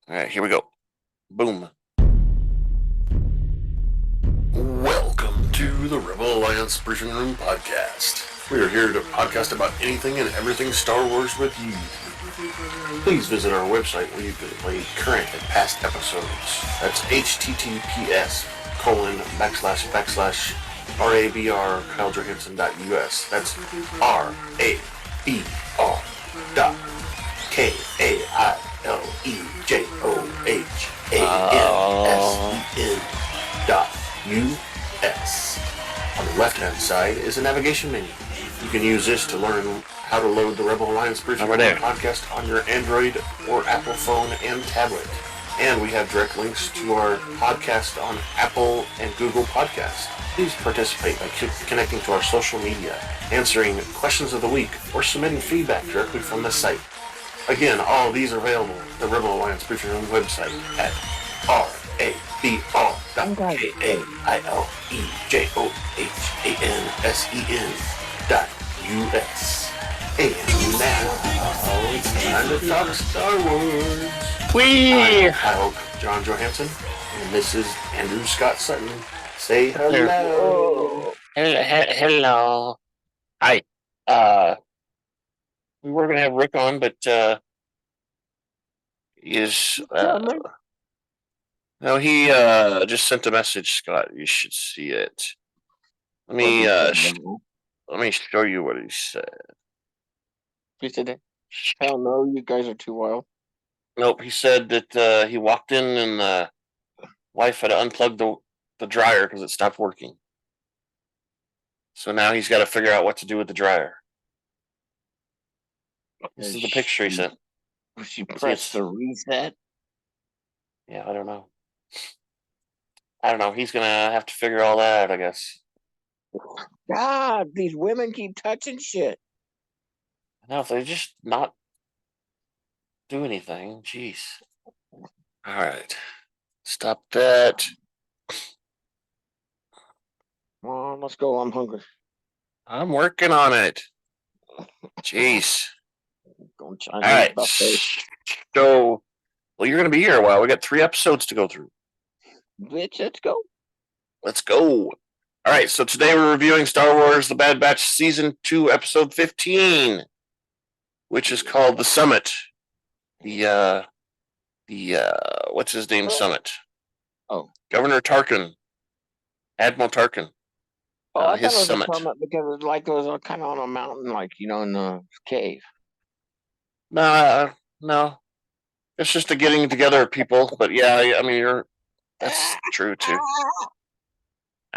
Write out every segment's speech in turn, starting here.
All right, here we go. Boom. Welcome to the Rebel Alliance Briefing Room Podcast. We are here to podcast about anything and everything Star Wars with you. Please visit our website where you can play current and past episodes. That's https://RABR KyleJohansson.us. That's KAILEJOHANSEN.US. On the left-hand side is a navigation menu. You can use this to learn how to load the Rebel Alliance Briefing Room podcast on your Android or Apple phone and tablet. And we have direct links to our podcast on Apple and Google Podcasts. Please participate by connecting to our social media, answering questions of the week, or submitting feedback directly from the site. Again, all of these are available at the Rebel Alliance Briefing Room website at RABR.KAILEJOHANSEN.US. And now, it's time to talk Star Wars. Whee! I'm John Johansson, and this is Andrew Scott Sutton. Say hello. Hello. Hi. We were gonna have Rick on, but he is no, he just sent a message, Scott. You should see it. Let me show you what he said. He said, "Hell no, you guys are too wild." Nope, he said that he walked in and the wife had unplugged the dryer because it stopped working. So now he's got to figure out what to do with the dryer. This is the picture he sent. She pressed the reset. Yeah, I don't know. He's gonna have to figure all that out, I guess. God, these women keep touching shit. No, if they just not do anything, jeez. All right, stop that. Come on, let's go. I'm hungry. I'm working on it. Jeez. All right. So, well, you're gonna be here a while. We got 3 episodes to go through. Bitch, let's go. Let's go. All right. So today we're reviewing Star Wars: The Bad Batch Season 2, Episode 15, which is called The Summit. The what's his name? Summit. Oh, Governor Tarkin, Admiral Tarkin. I thought his it was summit. A summit because it was kind of on a mountain, in the cave. No. It's just a getting together of people. But yeah, I mean, that's true too.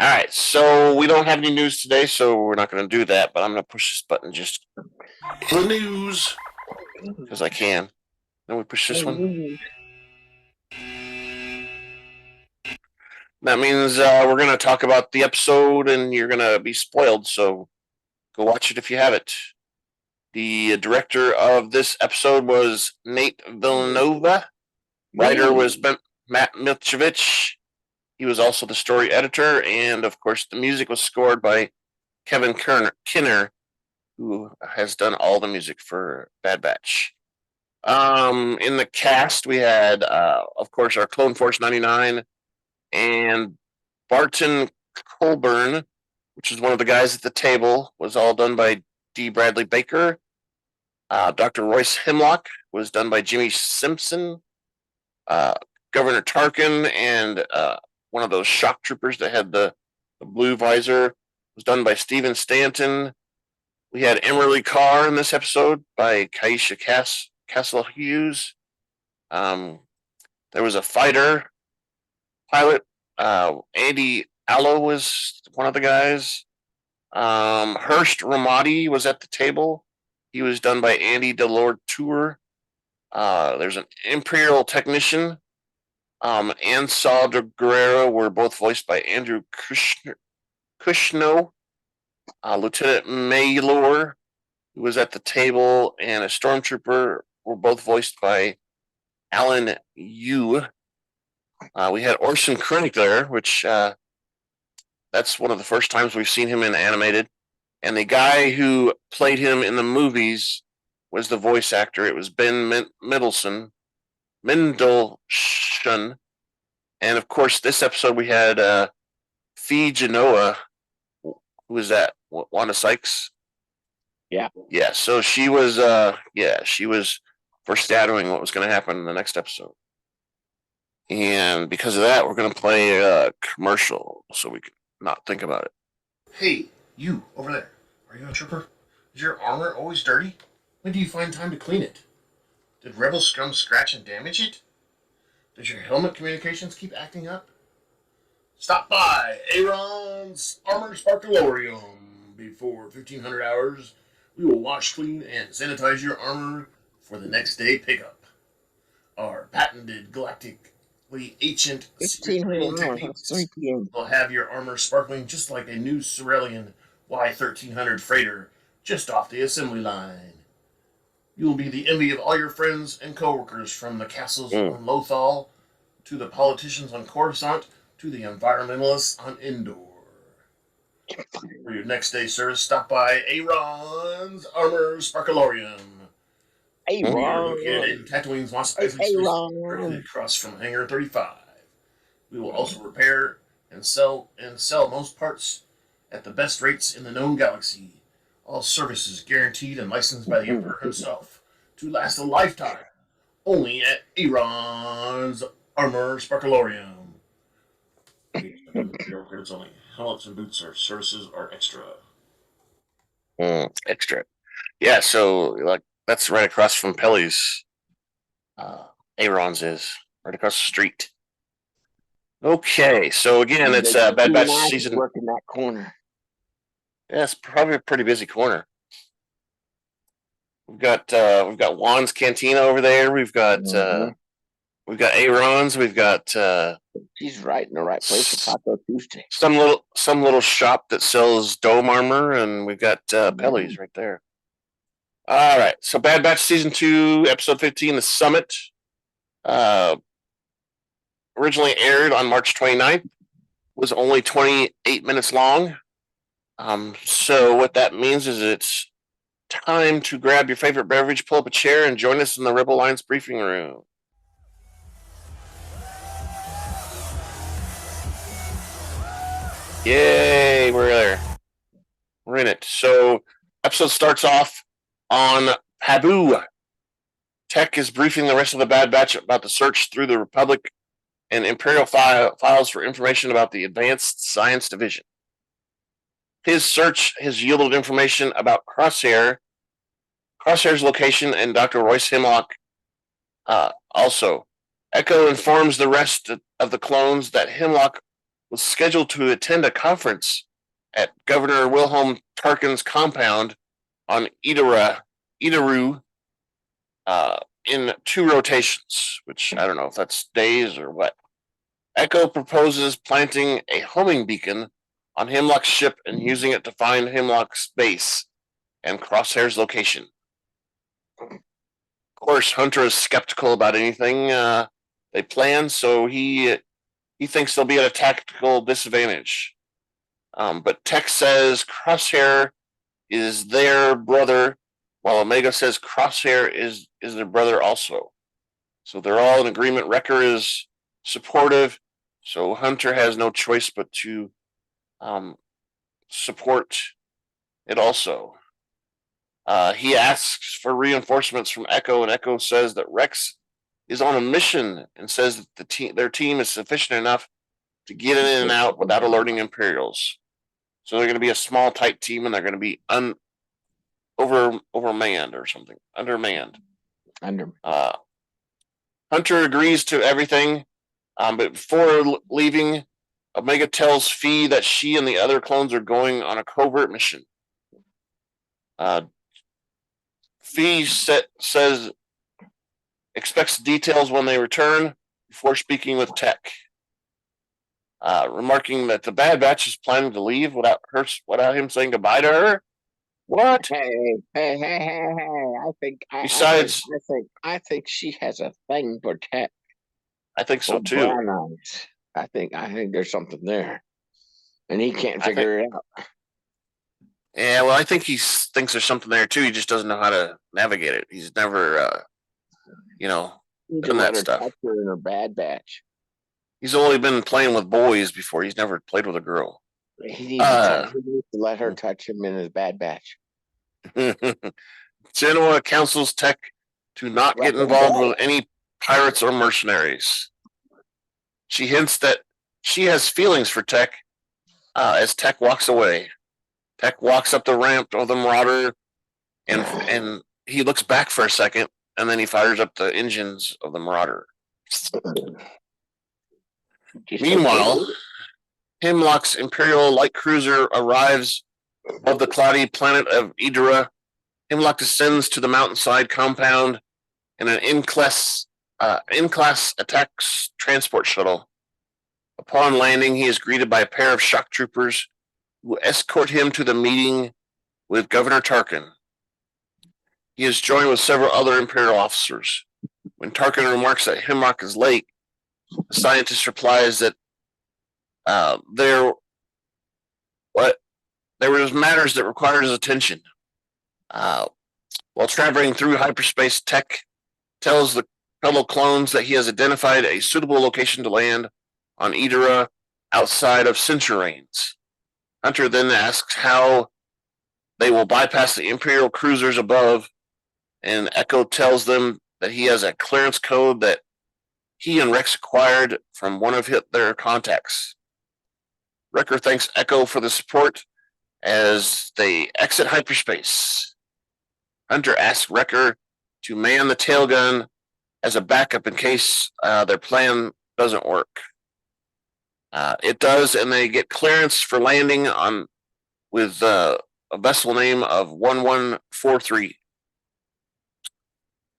All right, so we don't have any news today, so we're not going to do that. But I'm going to push this button just the news because I can. Then we push this one. That means we're going to talk about the episode, and you're going to be spoiled. So go watch it if you have it. The director of this episode was Nate Vllanueva. Writer was Matt Michnovetz. He was also the story editor, and of course, the music was scored by Kevin Kinner, who has done all the music for Bad Batch. In the cast, we had, of course, our Clone Force 99 and Barton Coburn, which is one of the guys at the table, was all done by D. Bradley Baker. Dr. Royce Hemlock was done by Jimmi Simpson. Governor Tarkin and one of those shock troopers that had the blue visor was done by Stephen Stanton. We had Emerie Karr in this episode by Keisha Castle-Hughes. There was a fighter pilot. Andy Allo was one of the guys. Hurst Romodi was at the table. He was done by Andy DeLortour. There's an Imperial technician. And Saw Gerrera were both voiced by Andrew Kishino. Lieutenant Maylur, who was at the table, and a Stormtrooper were both voiced by Alain. We had Orson Krennic there, which that's one of the first times we've seen him in animated. And the guy who played him in the movies was the voice actor. It was Ben Mendelsohn. Mendelsohn. And of course, this episode we had Phee Genoa. Who was that? Wanda Sykes? Yeah. Yeah, so she was she was foreshadowing what was going to happen in the next episode. And because of that, we're going to play a commercial so we can not think about it. Hey, you over there. Are you a trooper? Is your armor always dirty? When do you find time to clean it? Did rebel scum scratch and damage it? Does your helmet communications keep acting up? Stop by Aaron's Armor Sparkalorium. Before 1500 hours, we will wash, clean, and sanitize your armor for the next day pickup. Our patented galactically ancient 1500 hours. That's 3 p.m. will have your armor sparkling just like a new Cerealian Y1300 freighter just off the assembly line. You will be the envy of all your friends and coworkers, from the castles on Lothal to the politicians on Coruscant to the environmentalists on Endor. For your next day service, stop by Aaron's Armor Sparkalorium. We are located in Tatooine's Mos Eisley Space, directly across from Hangar 35. We will also repair and sell most parts at the best rates in the known galaxy. All services guaranteed and licensed by the Emperor himself to last a lifetime. Only at Aaron's Armor Sparkalorium. Credits only. Helmets and boots services are extra. Extra. Yeah, so like that's right across from Pelly's. Aaron's is right across the street. Okay, so again, it's Bad Batch season. Work in that corner. Yeah, it's probably a pretty busy corner. We've got Juan's Cantina over there. We've got Aaron's. We've got she's right in the right place for Taco Tuesday. Some little shop that sells dome armor, and we've got Pelly's right there. All right, so Bad Batch season 2, episode 15, The Summit. Originally aired on March 29th, was only 28 minutes long. So what that means is it's time to grab your favorite beverage, pull up a chair, and join us in the Rebel Alliance briefing room. Yay, we're there. We're in it. So episode starts off on Pabu. Tech is briefing the rest of the Bad Batch about the search through the Republic and Imperial files for information about the Advanced Science Division. His search has yielded information about Crosshair's location, and Dr. Royce Hemlock. Also, Echo informs the rest of the clones that Hemlock was scheduled to attend a conference at Governor Wilhelm Tarkin's compound on Idaru in 2 rotations, which I don't know if that's days or what. Echo proposes planting a homing beacon on Hemlock's ship and using it to find Hemlock's base and Crosshair's location. Of course, Hunter is skeptical about anything they plan, so he thinks they'll be at a tactical disadvantage. But Tech says Crosshair is their brother, while Omega says Crosshair is their brother also. So they're all in agreement. Wrecker is supportive, so Hunter has no choice but to support it also. He asks for reinforcements from Echo, and Echo says that Rex is on a mission and says that their team is sufficient enough to get in and out without alerting Imperials. So they're going to be a small, tight team, and they're going to be overmanned or something. Undermanned. Hunter agrees to everything, but before leaving, Omega tells Phee that she and the other clones are going on a covert mission. Phee says expects details when they return before speaking with Tech, remarking that the Bad Batch is planning to leave without him saying goodbye to her. What? Hey! I think she has a thing for Tech. I think so too. I think there's something there, and he can't figure it out. Yeah, well, I think he thinks there's something there too. He just doesn't know how to navigate it. He's never, You done can let that her stuff. touch her in her Bad Batch. He's only been playing with boys before. He's never played with a girl. He needs to let her touch him in his Bad Batch. Genoa counsels Tech to not get involved with any pirates or mercenaries. She hints that she has feelings for Tech as Tech walks away. Tech walks up the ramp of the Marauder, and he looks back for a second, and then he fires up the engines of the Marauder. Meanwhile, Hemlock's Imperial light cruiser arrives above the cloudy planet of Idra. Hemlock descends to the mountainside compound in an in-class attacks transport shuttle. Upon landing, he is greeted by a pair of shock troopers who escort him to the meeting with Governor Tarkin. He is joined with several other Imperial officers. When Tarkin remarks that Hemlock is late, the scientist replies that there was matters that required his attention. While traveling through hyperspace, Tech tells the fellow clones that he has identified a suitable location to land on Idra outside of Censure Range. Hunter then asks how they will bypass the Imperial cruisers above, and Echo tells them that he has a clearance code that he and Rex acquired from one of their contacts. Wrecker thanks Echo for the support as they exit hyperspace. Hunter asks Wrecker to man the tailgun as a backup in case their plan doesn't work. It does, and they get clearance for landing on with a vessel name of 1143.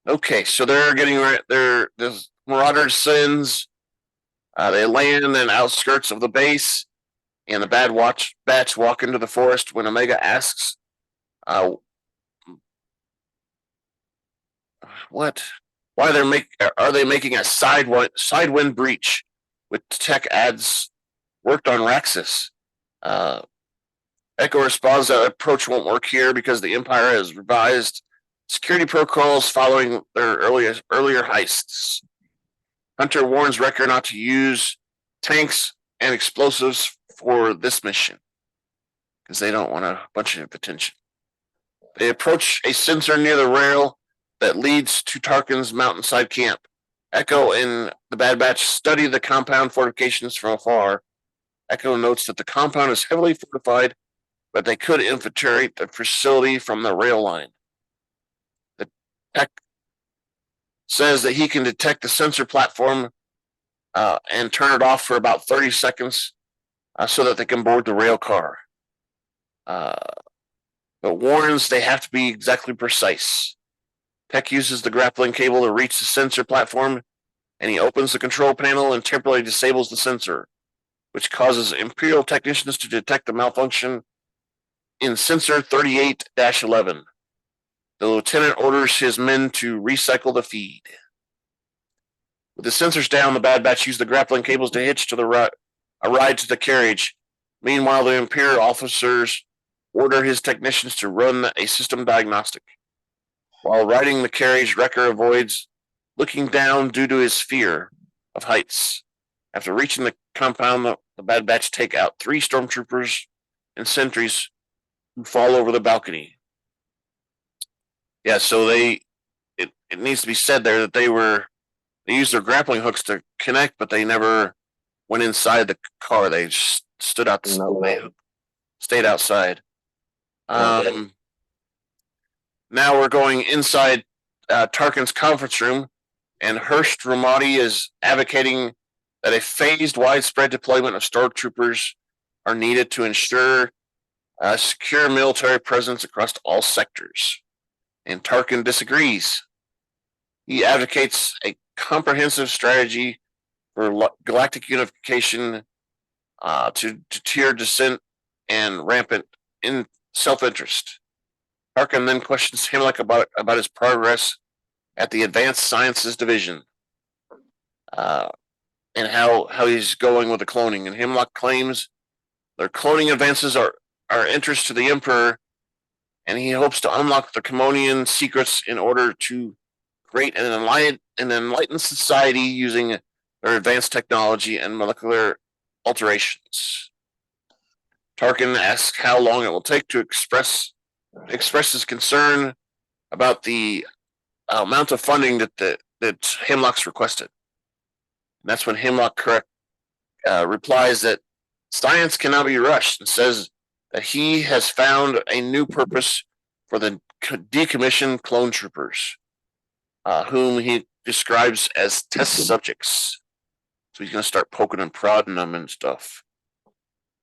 Okay, so they're getting the Marauder sends. They land in the outskirts of the base, and the Batch walk into the forest when Omega asks, "What? Why are they making a sidewind breach?" With Tech adds, "Worked on Raxus." Echo responds that approach won't work here because the Empire has revised security protocols following their earlier heists. Hunter warns Wrecker not to use tanks and explosives for this mission because they don't want a bunch of attention. They approach a sensor near the rail that leads to Tarkin's mountainside camp. Echo and the Bad Batch study the compound fortifications from afar. Echo notes that the compound is heavily fortified, but they could infiltrate the facility from the rail line. The tech says that he can detect the sensor platform and turn it off for about 30 seconds so that they can board the rail car. But warns they have to be exactly precise. Tech uses the grappling cable to reach the sensor platform, and he opens the control panel and temporarily disables the sensor, which causes Imperial technicians to detect the malfunction in sensor 38-11. The lieutenant orders his men to recycle the feed. With the sensors down, the Bad Batch use the grappling cables to hitch to a ride to the carriage. Meanwhile, the Imperial officers order his technicians to run a system diagnostic. While riding the carriage, Wrecker avoids looking down due to his fear of heights. After reaching the compound, the Bad Batch take out 3 stormtroopers and sentries who fall over the balcony. Yeah, so it needs to be said there that they used their grappling hooks to connect, but they never went inside the car. They just stood out. They stayed outside. Now we're going inside Tarkin's conference room, and Hurst Romodi is advocating that a phased, widespread deployment of stormtroopers are needed to ensure a secure military presence across all sectors. And Tarkin disagrees. He advocates a comprehensive strategy for galactic unification to deter dissent and rampant in self-interest. Tarkin then questions Hemlock about his progress at the Advanced Sciences Division and how he's going with the cloning. And Hemlock claims their cloning advances are interest to the Emperor, and he hopes to unlock the Commonian secrets in order to create an enlightened society using their advanced technology and molecular alterations. Tarkin asks how long it will take to express his concern about the amount of funding that Hemlock's requested. And that's when Hemlock replies that science cannot be rushed and says that he has found a new purpose for the decommissioned clone troopers, whom he describes as test subjects. So he's going to start poking and prodding them and stuff.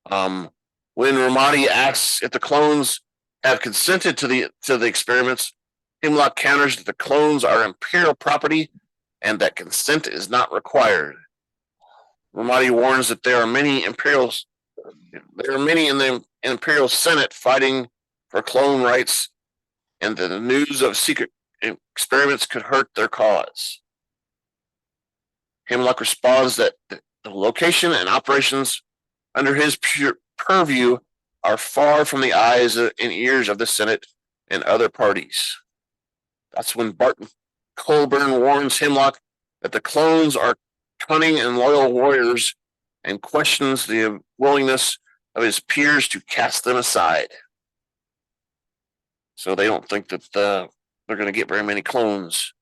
When Romodi asks if the clones have consented to the experiments, Hemlock counters that the clones are Imperial property and that consent is not required. Romodi warns that there are many in the Imperial Senate fighting for clone rights, and that the news of secret experiments could hurt their cause. Hemlock responds that the location and operations under his purview are far from the eyes and ears of the Senate and other parties. That's when Barton Coburn warns Hemlock that the clones are cunning and loyal warriors and questions the willingness of his peers to cast them aside. So they don't think that they're going to get very many clones.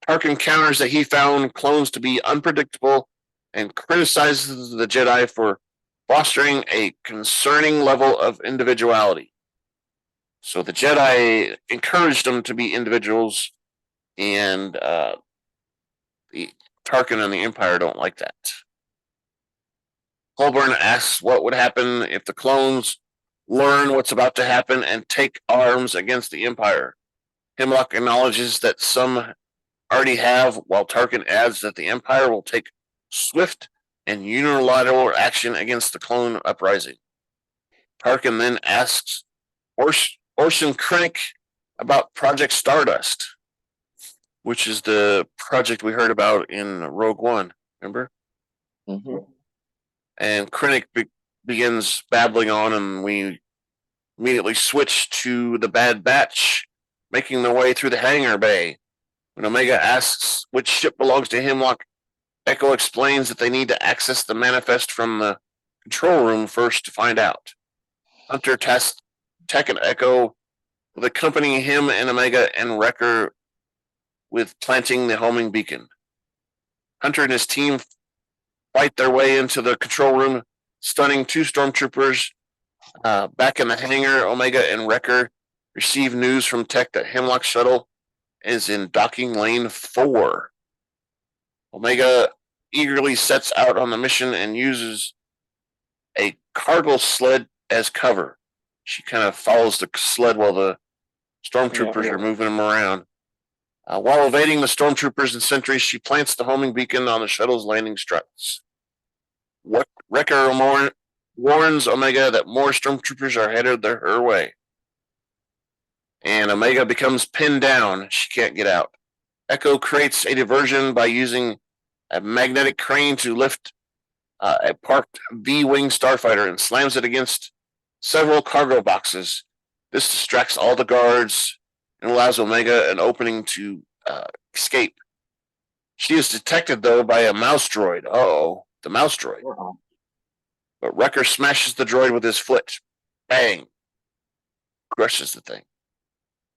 Tarkin counters that he found clones to be unpredictable and criticizes the Jedi for fostering a concerning level of individuality. So the Jedi encouraged them to be individuals, and the Tarkin and the Empire don't like that. Coburn asks what would happen if the clones learn what's about to happen and take arms against the Empire. Hemlock acknowledges that some already have, while Tarkin adds that the Empire will take swift and unilateral action against the clone uprising. Tarkin then asks Orson Krennic about Project Stardust, which is the project we heard about in Rogue One, remember? Mm-hmm. And Krennic begins babbling on, and we immediately switch to the Bad Batch making their way through the hangar bay. When Omega asks which ship belongs to Hemlock, Echo explains that they need to access the manifest from the control room first to find out. Hunter tasks Tech and Echo with accompanying him and Omega and Wrecker with planting the homing beacon. Hunter and his team fight their way into the control room, stunning two stormtroopers. Back in the hangar, Omega and Wrecker receive news from Tech that Hemlock's shuttle is in docking lane 4. Omega eagerly sets out on the mission and uses a cargo sled as cover. She kind of follows the sled while the stormtroopers are moving them around. While evading the stormtroopers and sentries, she plants the homing beacon on the shuttle's landing struts. Wrecker warns Omega that more stormtroopers are headed her way. And Omega becomes pinned down. She can't get out. Echo creates a diversion by using a magnetic crane to lift a parked V-wing starfighter and slams it against several cargo boxes. This distracts all the guards and allows Omega an opening to escape. She is detected, though, by a mouse droid. The mouse droid. But Wrecker smashes the droid with his foot. Bang. Crushes the thing.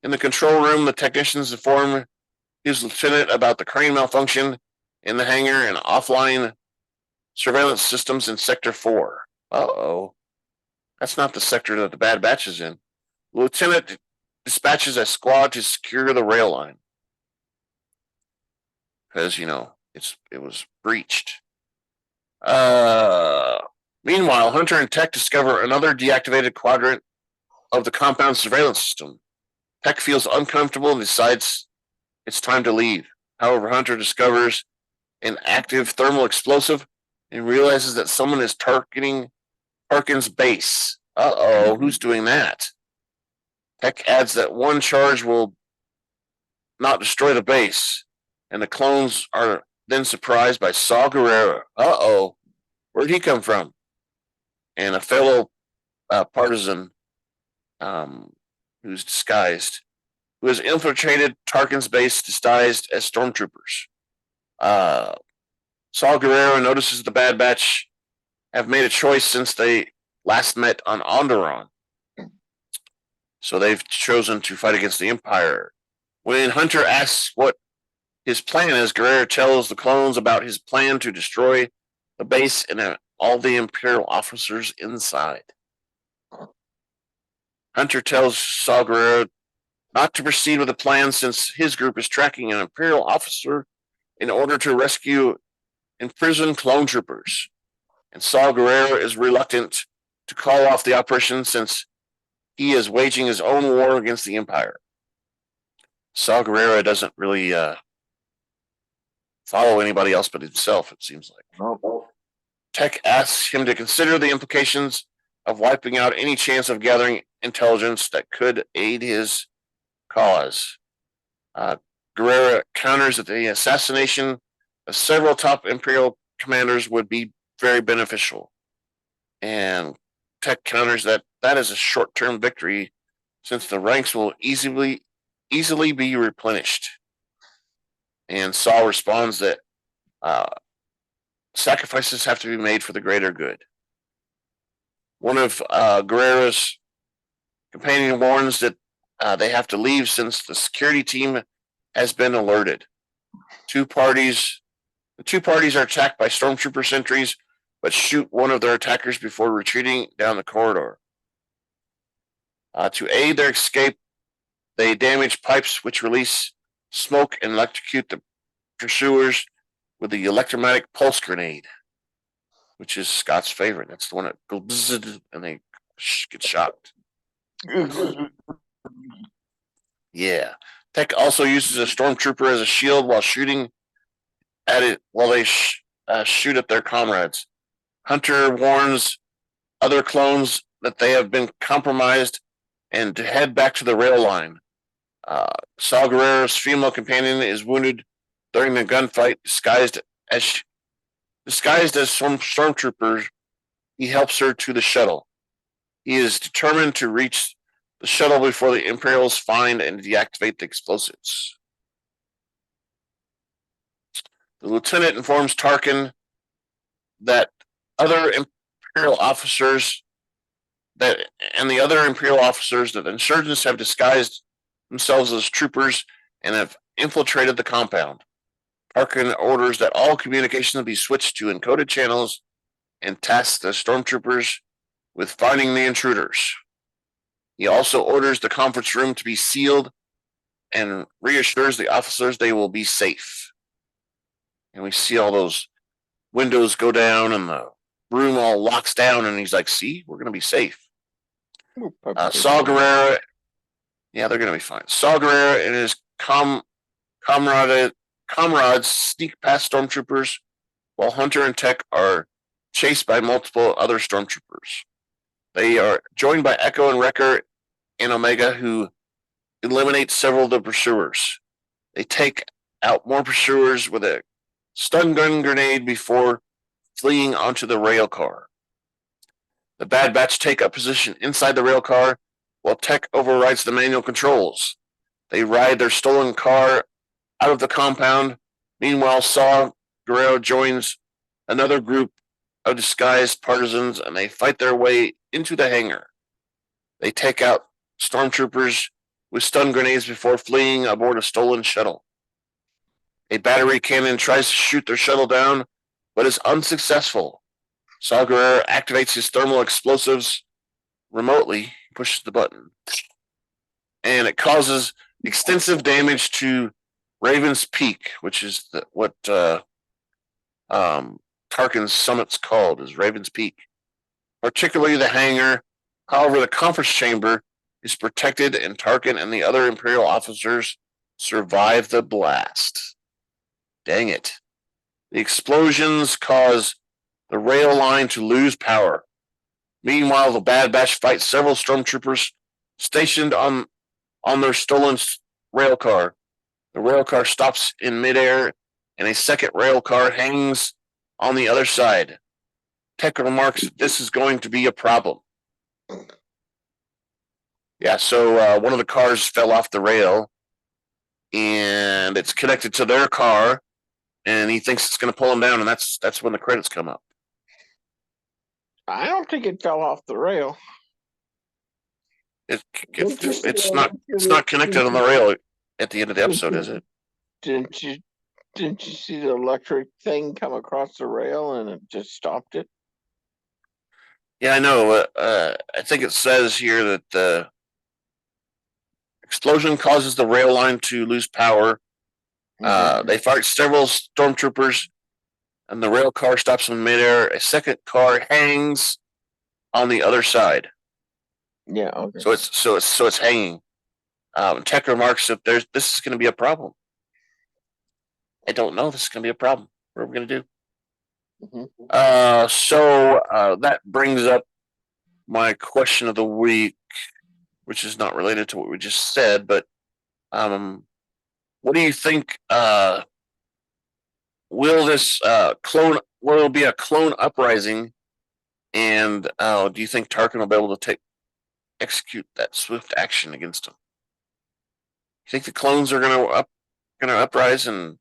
In the control room, the technicians inform his lieutenant about the crane malfunction in the hangar and offline surveillance systems in Sector 4. That's not the sector that the Bad Batch is in. The lieutenant dispatches a squad to secure the rail line. Because, it was breached. Meanwhile, Hunter and Tech discover another deactivated quadrant of the compound surveillance system. Tech feels uncomfortable and decides it's time to leave. However, Hunter discovers an active thermal explosive and realizes that someone is targeting Tarkin's base. Who's doing that? Tech adds that one charge will not destroy the base, and the clones are then surprised by Saw Gerrera. Where'd he come from? And a fellow partisan who's disguised. who has infiltrated Tarkin's base disguised as stormtroopers. Saw Gerrera notices the Bad Batch have made a choice since they last met on Onderon. So they've chosen to fight against the Empire. When Hunter asks what his plan is, Gerrera tells the clones about his plan to destroy the base and all the Imperial officers inside. Hunter tells Saw Gerrera not to proceed with the plan since his group is tracking an Imperial officer in order to rescue imprisoned clone troopers. And Saw Gerrera is reluctant to call off the operation since he is waging his own war against the Empire. Saw Gerrera doesn't really follow anybody else but himself, it seems like. Tech asks him to consider the implications of wiping out any chance of gathering intelligence that could aid his cause. Gerrera counters that the assassination of several top Imperial commanders would be very beneficial. And Tech counters that is a short-term victory since the ranks will easily be replenished. And Saul responds that sacrifices have to be made for the greater good. One of Gerrera's companion warns that they have to leave since the security team has been alerted. The two parties are attacked by stormtrooper sentries, but shoot one of their attackers before retreating down the corridor. To aid their escape, they damage pipes which release smoke and electrocute the pursuers with the electromagnetic pulse grenade, which is Scott's favorite. That's the one that goes bzzz, and they get shocked. Yeah. Tech also uses a stormtrooper as a shield while shooting at it while they shoot at their comrades. Hunter warns other clones that they have been compromised and to head back to the rail line. Saw Gerrera's female companion is wounded during the gunfight, disguised as stormtroopers. He helps her to the shuttle. He is determined to reach the shuttle before the Imperials find and deactivate the explosives. The lieutenant informs Tarkin that other Imperial officers that the insurgents have disguised themselves as troopers and have infiltrated the compound. Tarkin orders that all communications be switched to encoded channels and tasks the stormtroopers with finding the intruders. He also orders the conference room to be sealed and reassures the officers they will be safe. And we see all those windows go down and the room all locks down, and he's like, see, we're going to be safe. Saw Gerrera, yeah, they're going to be fine. Saw Gerrera and his comrades sneak past stormtroopers while Hunter and Tech are chased by multiple other stormtroopers. They are joined by Echo and Wrecker and Omega, who eliminate several of the pursuers. They take out more pursuers with a stun gun grenade before fleeing onto the rail car. The Bad Batch take up position inside the rail car while Tech overrides the manual controls. They ride their stolen car out of the compound. Meanwhile, Saw Gerrera joins another group of disguised partisans and they fight their way into the hangar. They take out stormtroopers with stun grenades before fleeing aboard a stolen shuttle. A battery cannon tries to shoot their shuttle down, but is unsuccessful. Saw Gerrera activates his thermal explosives remotely, pushes the button, and it causes extensive damage to Raven's Peak, which is what Tarkin's summit's called, is Raven's Peak, particularly the hangar. However, the conference chamber is protected, and Tarkin and the other Imperial officers survive the blast. Dang it. The explosions cause the rail line to lose power. Meanwhile, the Bad Batch fight several stormtroopers stationed on their stolen rail car. The rail car stops in midair, and a second rail car hangs on the other side. Tech remarks that this is going to be a problem. Yeah, so one of the cars fell off the rail, and it's connected to their car, and he thinks it's going to pull him down, and that's when the credits come up. I don't think it fell off the rail. It's not connected on the rail at the end of the episode, is it? Didn't you see the electric thing come across the rail and it just stopped it? Yeah, I know. I think it says here that the explosion causes the rail line to lose power. They fight several stormtroopers, and the rail car stops in midair. A second car hangs on the other side. Yeah. Okay. So it's hanging. Tech remarks that this is going to be a problem. I don't know. This is going to be a problem. What are we going to do? So that brings up my question of the week, which is not related to what we just said, but what do you think? Will this will it be a clone uprising? And do you think Tarkin will be able to execute that swift action against him? You think the clones are going to uprise and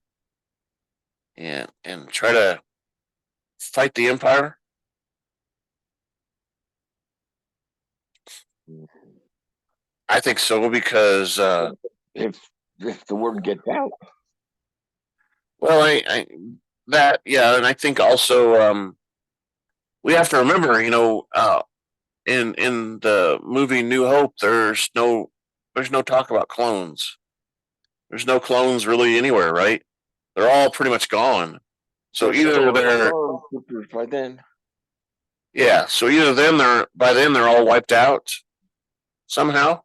try to fight the Empire? I think so, because if the word gets out. Well, and I think also we have to remember, in the movie New Hope, there's no talk about clones. There's no clones really anywhere, right? They're all pretty much gone. So either they're by then. Yeah, so either by then they're all wiped out somehow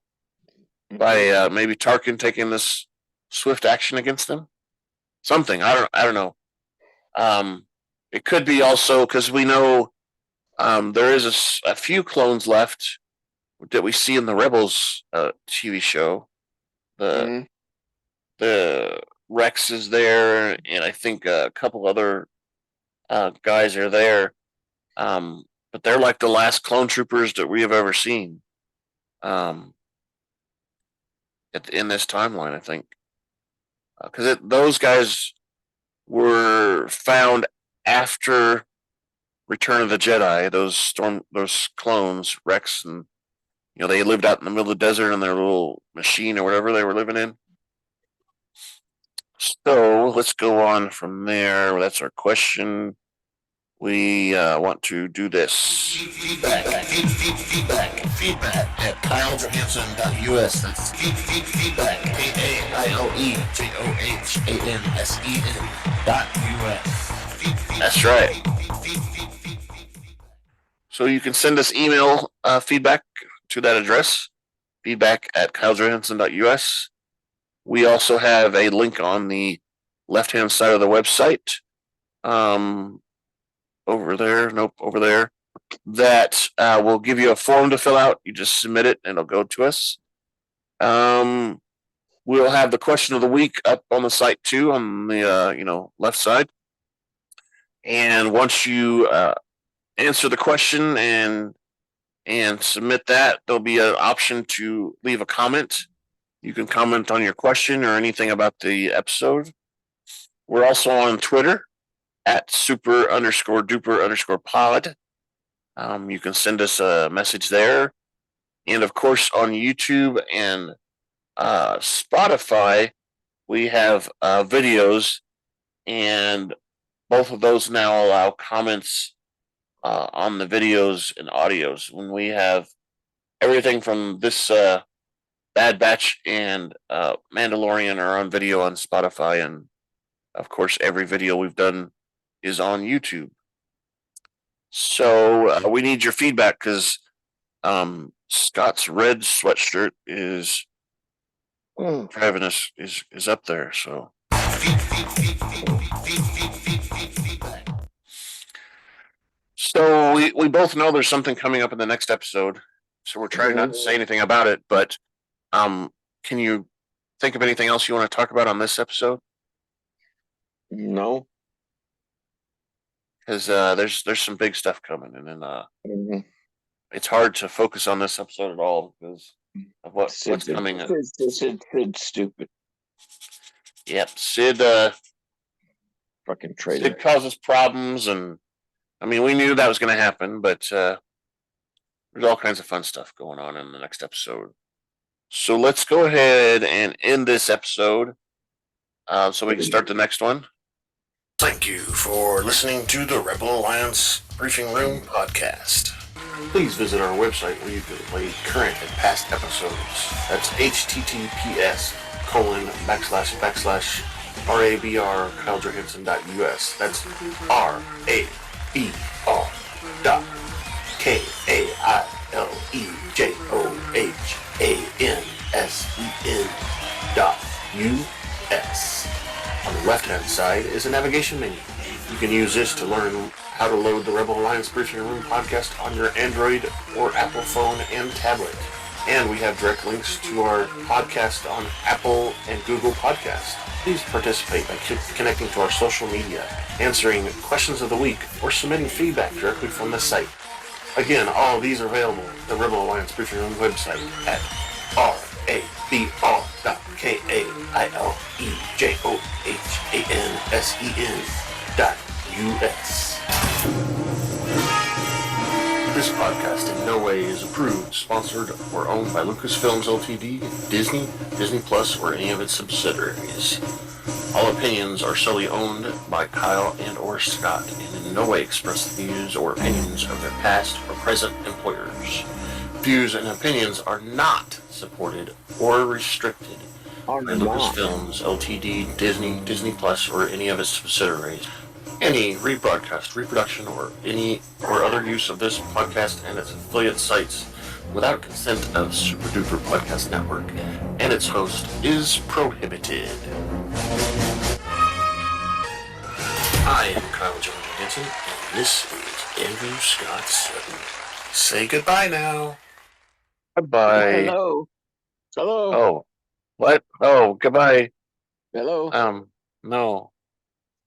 by maybe Tarkin taking this swift action against them. Something, I don't know. It could be also because we know there is a few clones left that we see in the Rebels TV show. The Rex is there, and I think a couple other guys are there. But they're like the last clone troopers that we have ever seen. In this timeline, I think, because those guys were found after Return of the Jedi. Those clones, Rex, and they lived out in the middle of the desert in their little machine or whatever they were living in. So let's go on from there. That's our question. We want to do this. Feedback at KyleJohansson.us. That's feedback, KyleJohansen.us. That's right. So you can send us email feedback to that address, feedback at KyleJohansson.us. We also have a link on the left-hand side of the website. Over there, that will give you a form to fill out. You just submit it and it'll go to us. We'll have the question of the week up on the site too, on the left side. And once you answer the question and submit that, there'll be an option to leave a comment. You can comment on your question or anything about the episode. We're also on Twitter at super_duper_pod. You can send us a message there. And of course, on YouTube and Spotify, we have videos, and both of those now allow comments on the videos and audios. When we have everything from this Bad Batch and Mandalorian are on video on Spotify, and of course, every video we've done is on YouTube. So we need your feedback because Scott's red sweatshirt is driving us is up there. So we both know there's something coming up in the next episode. So we're trying not to say anything about it. But can you think of anything else you want to talk about on this episode? No. Because there's some big stuff coming, and then it's hard to focus on this episode at all because of what's coming. It's stupid. Yep, Sid. Fucking traitor. Sid causes problems, and I mean, we knew that was going to happen, but there's all kinds of fun stuff going on in the next episode. So let's go ahead and end this episode, so we can start the next one. Thank you for listening to the Rebel Alliance Briefing Room podcast. Please visit our website where you can play current and past episodes. That's https://RABR KyleJohansson.us. That's RABR.KyleJohansson.us. On the left-hand side is a navigation menu. You can use this to learn how to load the Rebel Alliance Briefing Room podcast on your Android or Apple phone and tablet. And we have direct links to our podcast on Apple and Google Podcasts. Please participate by connecting to our social media, answering questions of the week, or submitting feedback directly from the site. Again, all of these are available at the Rebel Alliance Briefing Room website at RABR.KyleJohansson.us. This podcast in no way is approved, sponsored, or owned by Lucasfilms Ltd., Disney, Disney Plus, or any of its subsidiaries. All opinions are solely owned by Kyle and or Scott and in no way express the views or opinions of their past or present employers. Views and opinions are not supported or restricted by Lucasfilms Ltd., Disney, Disney Plus, or any of its subsidiaries. Any rebroadcast, reproduction, or any or other use of this podcast and its affiliate sites without consent of Super Duper Podcast Network and its host is prohibited. I am Kyle Johansson, and this is Andrew Scott Sutton. Say goodbye now. Goodbye. Hello. Hello. Oh, what? Oh, goodbye. Hello. No,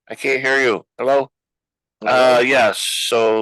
I can't hear you. Hello? Hello? Yes. So